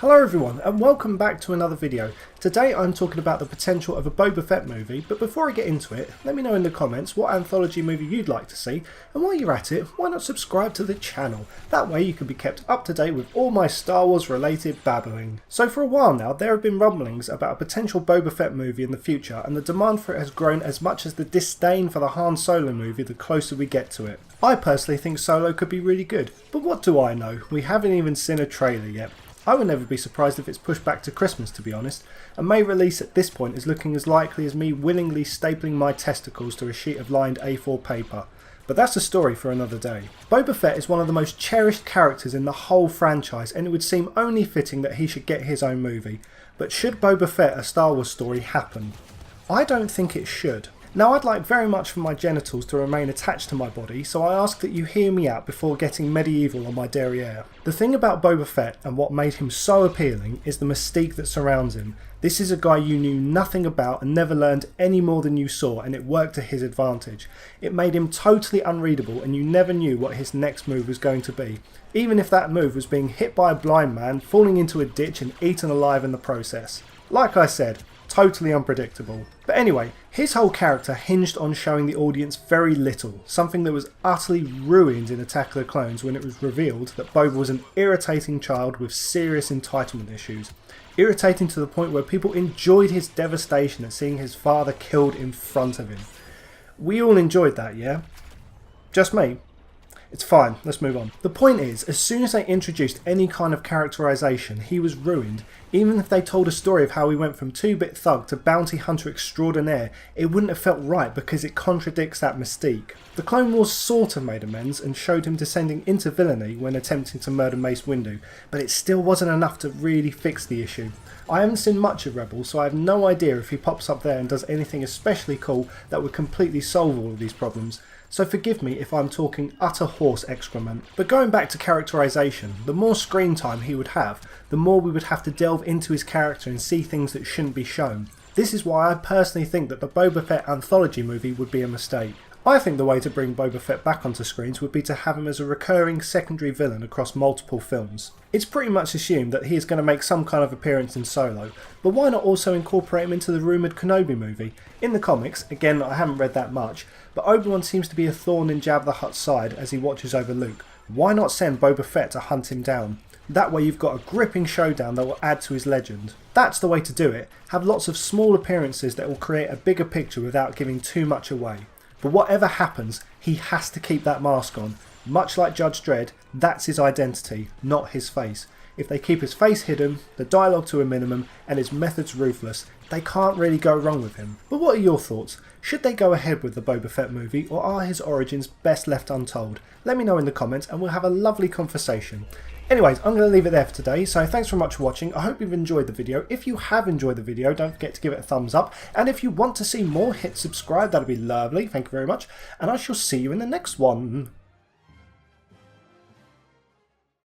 Hello everyone and welcome back to another video. Today I'm talking about the potential of a Boba Fett movie, but before I get into it, let me know in the comments what anthology movie you'd like to see, and while you're at it, why not subscribe to the channel? That way you can be kept up to date with all my Star Wars related babbling. So for a while now there have been rumblings about a potential Boba Fett movie in the future, and the demand for it has grown as much as the disdain for the Han Solo movie the closer we get to it. I personally think Solo could be really good, but what do I know? We haven't even seen a trailer yet. I would never be surprised if it's pushed back to Christmas, to be honest, and May release at this point is looking as likely as me willingly stapling my testicles to a sheet of lined A4 paper. But that's a story for another day. Boba Fett is one of the most cherished characters in the whole franchise, and it would seem only fitting that he should get his own movie. But should Boba Fett a Star Wars story happen? I don't think it should. Now I'd like very much for my genitals to remain attached to my body, so I ask that you hear me out before getting medieval on my derriere. The thing about Boba Fett and what made him so appealing is the mystique that surrounds him. This is a guy you knew nothing about and never learned any more than you saw, and it worked to his advantage. It made him totally unreadable and you never knew what his next move was going to be, even if that move was being hit by a blind man, falling into a ditch and eaten alive in the process. Like I said, totally unpredictable. But anyway, his whole character hinged on showing the audience very little, something that was utterly ruined in Attack of the Clones when it was revealed that Boba was an irritating child with serious entitlement issues. Irritating to the point where people enjoyed his devastation at seeing his father killed in front of him. We all enjoyed that, yeah? Just me? It's fine, let's move on. The point is, as soon as they introduced any kind of characterization, he was ruined. Even if they told a story of how he went from 2-bit thug to bounty hunter extraordinaire, it wouldn't have felt right because it contradicts that mystique. The Clone Wars sort of made amends and showed him descending into villainy when attempting to murder Mace Windu, but it still wasn't enough to really fix the issue. I haven't seen much of Rebels, so I have no idea if he pops up there and does anything especially cool that would completely solve all of these problems. So forgive me if I'm talking utter horse excrement. But going back to characterization, the more screen time he would have, the more we would have to delve into his character and see things that shouldn't be shown. This is why I personally think that the Boba Fett Anthology movie would be a mistake. I think the way to bring Boba Fett back onto screens would be to have him as a recurring secondary villain across multiple films. It's pretty much assumed that he is going to make some kind of appearance in Solo, but why not also incorporate him into the rumoured Kenobi movie? In the comics, again I haven't read that much, but Obi-Wan seems to be a thorn in Jabba the Hutt's side as he watches over Luke. Why not send Boba Fett to hunt him down? That way you've got a gripping showdown that will add to his legend. That's the way to do it. Have lots of small appearances that will create a bigger picture without giving too much away. But whatever happens, he has to keep that mask on. Much like Judge Dredd, that's his identity, not his face. If they keep his face hidden, the dialogue to a minimum, and his methods ruthless, they can't really go wrong with him. But what are your thoughts? Should they go ahead with the Boba Fett movie, or are his origins best left untold? Let me know in the comments and we'll have a lovely conversation. Anyways, I'm going to leave it there for today, so thanks very much for watching. I hope you've enjoyed the video. If you have enjoyed the video, don't forget to give it a thumbs up. And if you want to see more, hit subscribe, that'd be lovely. Thank you very much. And I shall see you in the next one.